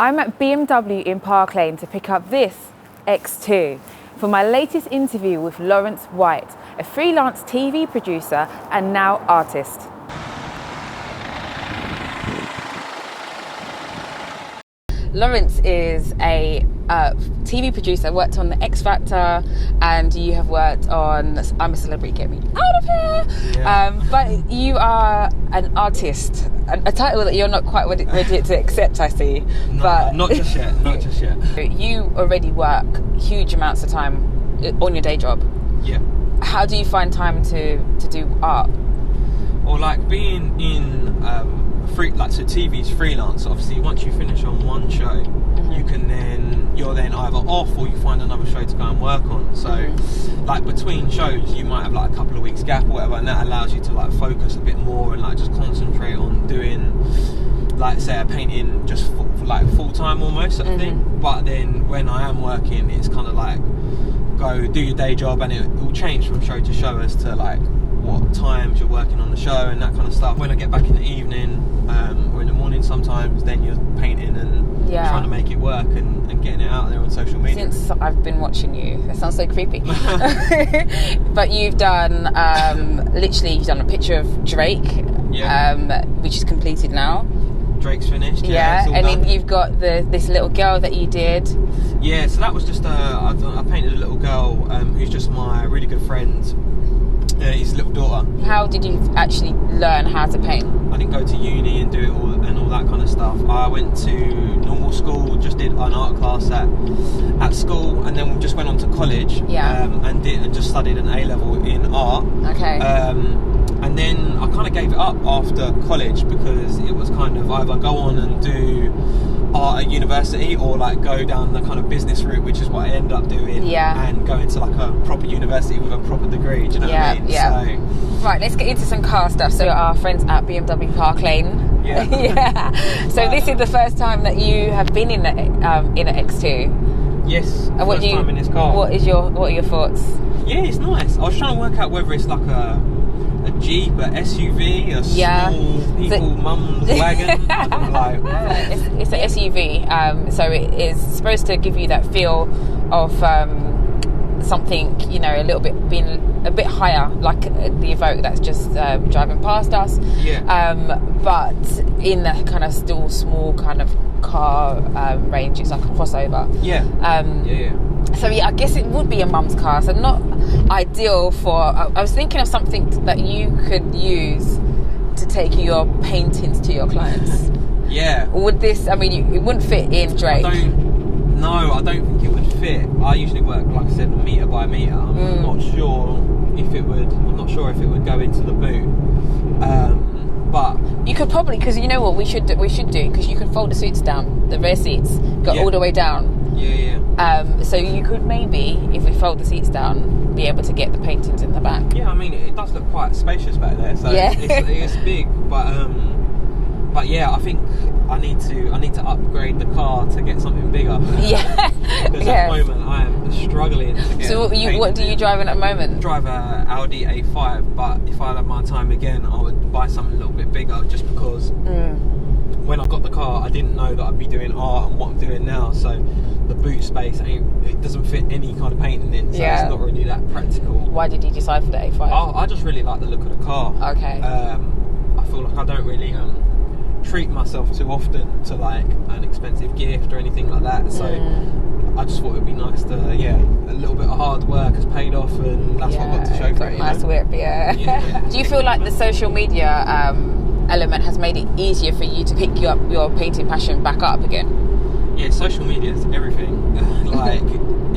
I'm at BMW in Park Lane to pick up this X2 for my latest interview with Laurence White, a freelance TV producer and now artist. Laurence is a TV producer, worked on the X Factor, and you have worked on I'm a Celebrity, Get Me Out of Here. Yeah. But you are an artist, a title that you're not quite ready to accept, I see. No, but not just yet, not just yet. You already work huge amounts of time on your day job. Yeah. How do you find time to do art? Or like being in so TV's freelance. Obviously, once you finish on one show, you're then either off or you find another show to go and work on. So, like between shows, you might have like a couple of weeks gap or whatever, and that allows you to like focus a bit more and like just concentrate on doing, like say, a painting just for like full time almost sort of thing. But then when I am working, it's kind of like go do your day job, and it will change from show to show as to like what times you're working on the show and that kind of stuff. When I get back in the evening or in the morning sometimes, then you're painting and trying to make it work and getting it out there on social media. Since I've been watching you, that sounds so creepy. But you've done you've done a picture of Drake, which is completed now. Drake's finished, and then you've got this little girl that you did. Yeah, so that was just I painted a little girl who's just my really good friend. His little daughter. How did you actually learn how to paint? I didn't go to uni and do it all that kind of stuff. I went to normal school, just did an art class at school, and then we just went on to college. And just studied an A-level in art. Okay. And then I kind of gave it up after college because it was kind of either go on and do art at university or like go down the kind of business route, which is what I ended up doing, and go into like a proper university with a proper degree. Do you know what I mean? So, right, let's get into some car stuff. So our friends at BMW Park Lane. So this is the first time that you have been in an X2. Yes. And first time in this car. What are your thoughts? Yeah, it's nice. I was trying to work out whether it's like a Jeep, a SUV, a small people mum's wagon. It's an SUV, so it is supposed to give you that feel of something, a little bit being a bit higher, like the Evoque that's just driving past us. But in the kind of still small kind of car range, it's like a crossover. So I guess it would be a mum's car. So not ideal for. I was thinking of something that you could use to take your paintings to your clients. Would this? I mean, it wouldn't fit in Drake. I don't think it would fit. I usually work, like I said, metre by metre. I'm not sure if it would go into the boot. But you could probably, because you know what we should do, because you can fold the seats down, the rear seats go all the way down. So you could maybe, if we fold the seats down, be able to get the paintings in the back. Yeah, I mean it does look quite spacious back there. So it's big, but yeah, I think I need to upgrade the car to get something bigger. Because at the moment I am struggling to get. So what do you drive in at the moment? I drive a Audi A5, but if I had my time again, I would buy something a little bit bigger, just because when I got the car, I didn't know that I'd be doing art and what I'm doing now. So the boot space it doesn't fit any kind of painting in, so it's not really that practical. Why did you decide for the A5? I just really like the look of the car. Okay. I feel like I don't really treat myself too often to like an expensive gift or anything like that, so I just thought it would be nice to a little bit of hard work has paid off, and that's what I got to show for it. Nice whip, Do you feel like the social media element has made it easier for you to pick your painting passion back up again? Yeah, social media is everything. Like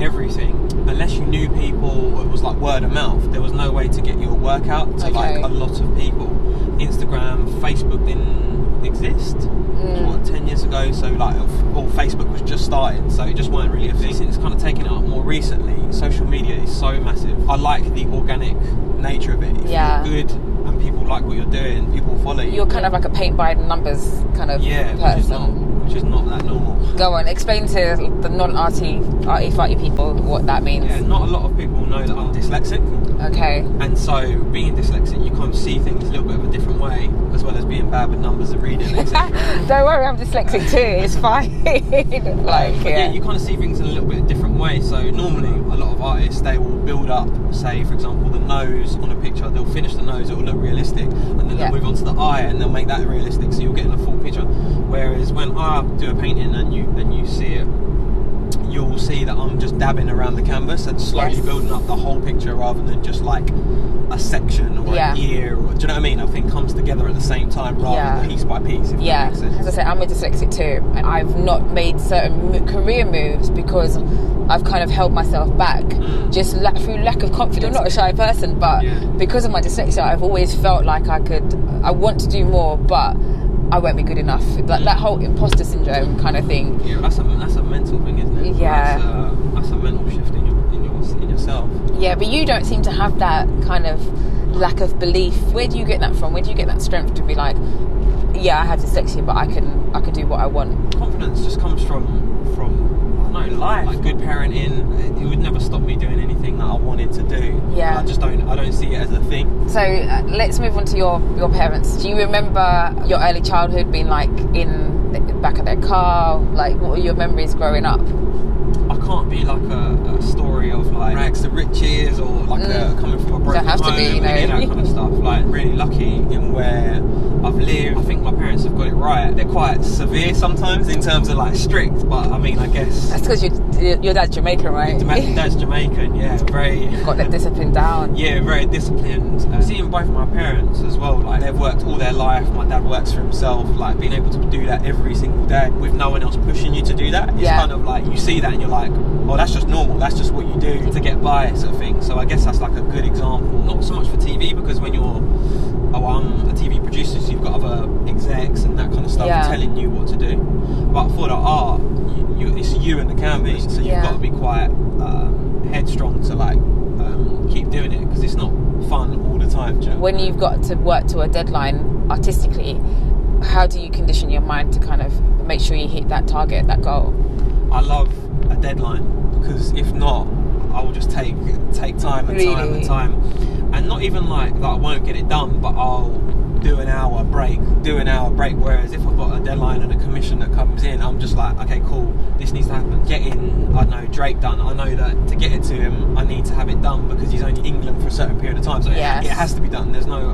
everything. Unless you knew people, it was like word of mouth. There was no way to get your work out to like a lot of people. Instagram, Facebook didn't exist. 10 years ago, so like Facebook was just starting, so it just weren't really a thing. It's kind of taken it up more recently. Social media is so massive. I like the organic nature of it. If you're good and people like what you're doing, people follow you. You're kind of like a paint by the numbers kind of person. Which is not that normal. Go on, explain to the non-arty, arty-farty people what that means. Yeah, not a lot of people know that I'm dyslexic. Okay. And so, being dyslexic, you kind of see things a little bit of a different way, as well as being bad with numbers and reading, etc. Don't worry, I'm dyslexic too. It's fine. Yeah, you kind of see things in a little bit different way. So normally, a lot of artists, they will build up, say, for example, the nose on a picture. They'll finish the nose; it will look realistic, and then they'll move on to the eye, and they'll make that realistic, so you're getting a full picture. Whereas when I do a painting and you see it, you'll see that I'm just dabbing around the canvas and slowly building up the whole picture rather than just like a section or an ear, or do you know what I mean? Everything comes together at the same time rather than piece by piece, if that makes sense. As I say, I'm a dyslexic too, and I've not made certain career moves because I've kind of held myself back just through lack of confidence. I'm not a shy person, but because of my dyslexia, I've always felt like I want to do more, but I won't be good enough. That whole imposter syndrome kind of thing. Yeah, that's a mental thing, isn't it? Yeah. That's a mental shift in yourself. Yeah, but you don't seem to have that kind of lack of belief. Where do you get that from? Where do you get that strength to be like, yeah, I have dyslexia, but I can do what I want? Confidence just comes from I don't know, life. Like good parenting, it would never stop me doing anything that I wanted to do. Yeah. I don't see it as a thing. So let's move on to your parents. Do you remember your early childhood being like in the back of their car? Like, what were your memories growing up? I can't be like a story of like rags to riches or like coming from a broken home, any of that kind of stuff. Like really lucky in where I've lived. I think my parents have got it right. They're quite severe sometimes in terms of like strict, but I mean, I guess that's because your dad's Jamaican, right? Dad's Jamaican, yeah, very got that discipline down. Yeah, very disciplined. Seeing both my parents as well, like they've worked all their life. My dad works for himself. Like being able to do that every single day with no one else pushing you to do that. It's kind of like you see that and you're like, oh, that's just normal. That's just what you do to get by, sort of thing. So I guess that's like a good example. Not so much for TV, because when you're I'm a TV producer, so you've got other execs and that kind of stuff telling you what to do. But for the art, it's you and the canvas, so you've got to be quite headstrong to like keep doing it, because it's not fun all the time. Do you know? When you've got to work to a deadline artistically, how do you condition your mind to kind of make sure you hit that target, that goal? I love a deadline, because if not, I will just take time and time, and not even like that I won't get it done, but I'll do an hour break. Whereas if I've got a deadline and a commission that comes in, I'm just like, okay, cool, this needs to happen. Getting, I don't know, Drake done, I know that to get it to him, I need to have it done because he's only in England for a certain period of time, so it has to be done. There's no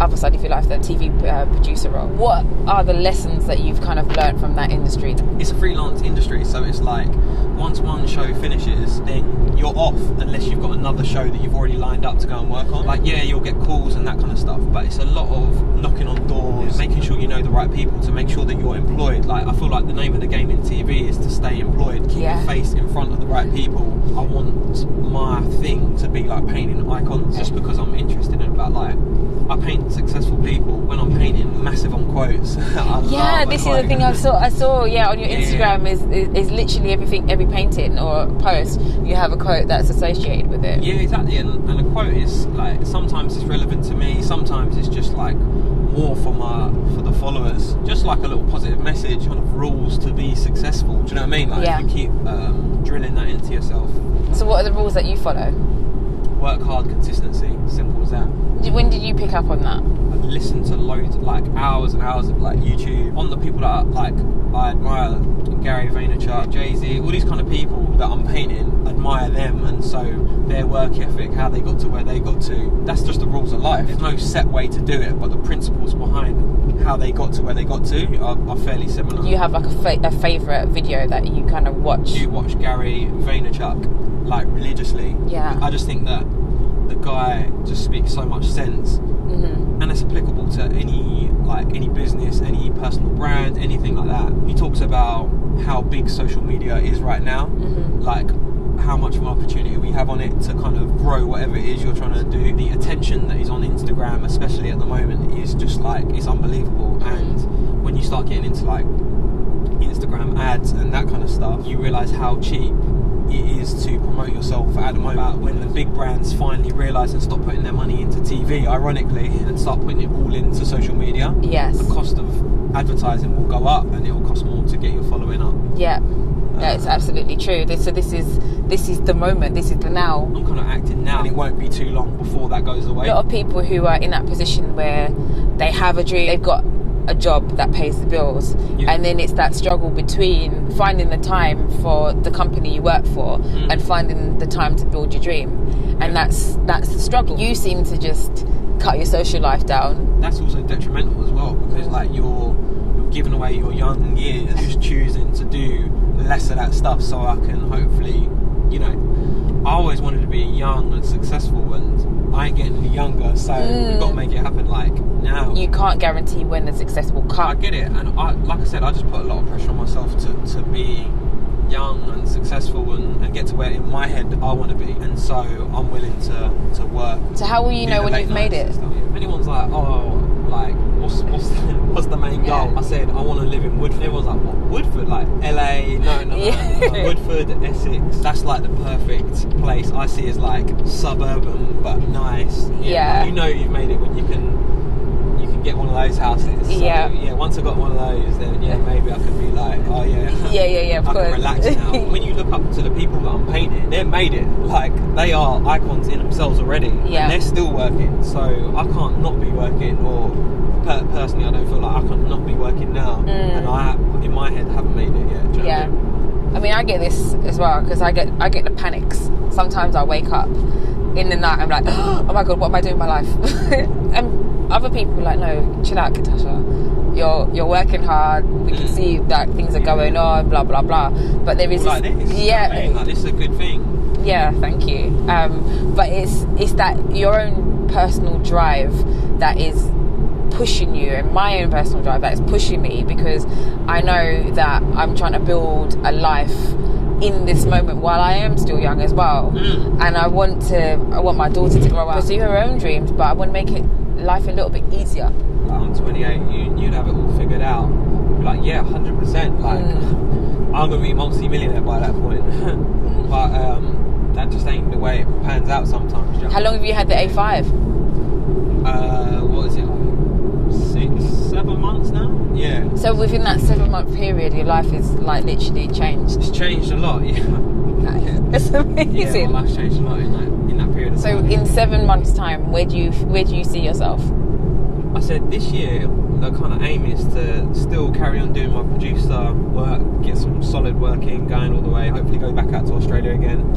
other side of your life, the TV producer role. What are the lessons that you've kind of learned from that industry? It's a freelance industry, so it's like once one show finishes, then you're off unless you've got another show that you've already lined up to go and work on. Like, yeah, you'll get calls and that kind of stuff, but it's a lot of knocking on doors, making sure you know the right people to make sure that you're employed. Like, I feel like the name of the game in TV is to stay employed, keep your face in front of the right people. I want my thing to be like painting icons, just because I'm interested in about like, I paint successful people. When I'm painting massive on quotes, this is the thing I saw on your Instagram is literally every painting or post you have a quote that's associated with it. Yeah, exactly. And a quote is like, sometimes it's relevant to me, sometimes it's just like more for the followers, just like a little positive message, kind of rules to be successful. Do you know what I mean? Like, you keep drilling that into yourself. So what are the rules that you follow? Work hard, consistency, simple as that. When did you pick up on that? I've listened to loads, like hours and hours of like YouTube on the people that I admire, Gary Vaynerchuk, Jay-Z, all these kind of people that I'm painting, admire them, and so their work ethic, how they got to where they got to, that's just the rules of life. There's no set way to do it, but the principles behind how they got to where they got to are fairly similar. Do you have like a favourite video that you kind of watch? You watch Gary Vaynerchuk like religiously. Yeah. I just think that the guy just speaks so much sense, and it's applicable to any business, any personal brand, anything like that. He talks about how big social media is right now, like how much of an opportunity we have on it to kind of grow whatever it is you're trying to do. The attention that is on Instagram, especially at the moment, is just like, it's unbelievable. And when you start getting into like Instagram ads and that kind of stuff, you realise how cheap it is to promote yourself at the moment. When the big brands finally realise and stop putting their money into TV, ironically, and start putting it all into social media, the cost of advertising will go up and it will cost more to get your following up. Yeah. Yeah, it's absolutely true. So this is the moment. This is the now. I'm kind of acting now, and it won't be too long before that goes away. A lot of people who are in that position where they have a dream, they've got a job that pays the bills, and then it's that struggle between finding the time for the company you work for and finding the time to build your dream, and that's the struggle. You seem to just cut your social life down. That's also detrimental as well, because like you're giving away your young years just choosing to do less of that stuff so I can hopefully, I always wanted to be young and successful, and I ain't getting any younger, so we've got to make it happen like now. You can't guarantee when the success will come. I get it, and like I said, I just put a lot of pressure on myself to be young and successful and get to where in my head I want to be, and so I'm willing to work. So how will you know when you've made it? If anyone's like, what's the main goal? I said I want to live in Woodford. Everyone's like, what, Woodford? Like LA? No. Woodford, Essex. That's like the perfect place. I see as like suburban but nice. Yeah. Like, you've made it when you can get one of those houses. So, once I got one of those, then maybe I could be like, of course. I can relax now. When you look up to the people that I'm painting, they've made it. Like, they are icons in themselves already. And they're still working, so I can't not be working, or personally I don't feel like I can not be working now, and I in my head haven't made it yet. Do you know what I mean? I mean, I get this as well, because I get the panics. Sometimes I wake up in the night, I'm like, oh my god, what am I doing with my life? And other people are like, no, chill out, Katasha. You're working hard. We can see that things are going on, blah blah blah. But there is like this. Like, this is a good thing. Yeah, thank you. But it's that your own personal drive that is pushing you, and my own personal drive that is pushing me, because I know that I'm trying to build a life in this moment while I am still young as well, and I want my daughter to grow up, pursue her own dreams, but I want to make life a little bit easier. I'm 28, you'd have it all figured out. You're like, 100%. Like, I'm gonna be multi-millionaire by that point. But that just ain't the way it pans out sometimes. How long have you had the A5? What is it? 6-7 months now. Yeah. So within that 7-month period, your life is like literally changed. It's changed a lot. Yeah. It's amazing. Yeah, my life's changed a lot in that period of time. So in 7 months' time, where do you see yourself? I said this year the kind of aim is to still carry on doing my producer work, get some solid work in, going all the way, hopefully go back out to Australia again,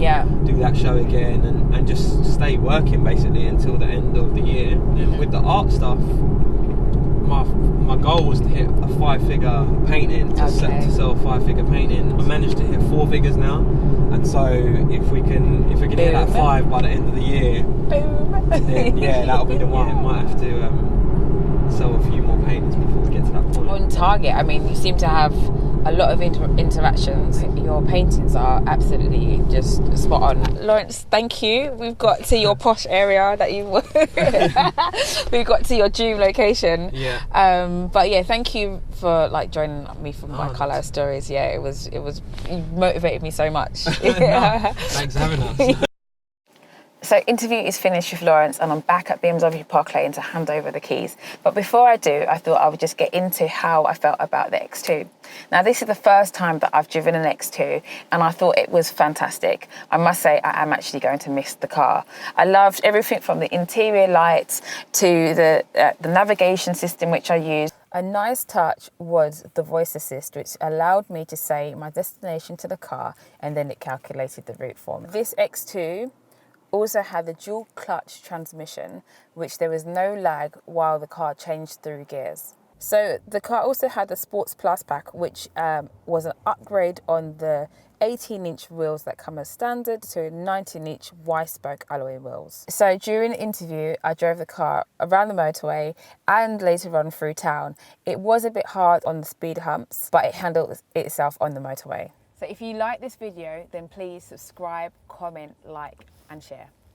do that show again, and just stay working basically until the end of the year. And with the art stuff, my goal was to hit a 5-figure painting, to sell a 5-figure painting. I managed to hit 4 figures now, and so if we can hit that 5 by the end of the year, then that'll be the one. Might have to sell a few more paintings before we get to that point. On target. I mean, you seem to have a lot of interactions. Your paintings are absolutely just spot on. Laurence, thank you. We've got to your posh area that you we've got to your dream location. But thank you for joining me for my colour stories. It was you motivated me so much. Thanks for having us. So interview is finished with Laurence, and I'm back at BMW Park Lane to hand over the keys. But before I do, I thought I would just get into how I felt about the X2. Now, this is the first time that I've driven an X2, and I thought it was fantastic. I must say, I am actually going to miss the car. I loved everything from the interior lights to the navigation system which I used. A nice touch was the voice assist, which allowed me to say my destination to the car, and then it calculated the route for me. This X2 also had the dual clutch transmission, which there was no lag while the car changed through gears. So the car also had the Sports Plus pack, which was an upgrade on the 18-inch wheels that come as standard to 19-inch Y-spoke alloy wheels. So during the interview, I drove the car around the motorway and later on through town. It was a bit hard on the speed humps, but it handled itself on the motorway. So if you like this video, then please subscribe, comment, like, and share.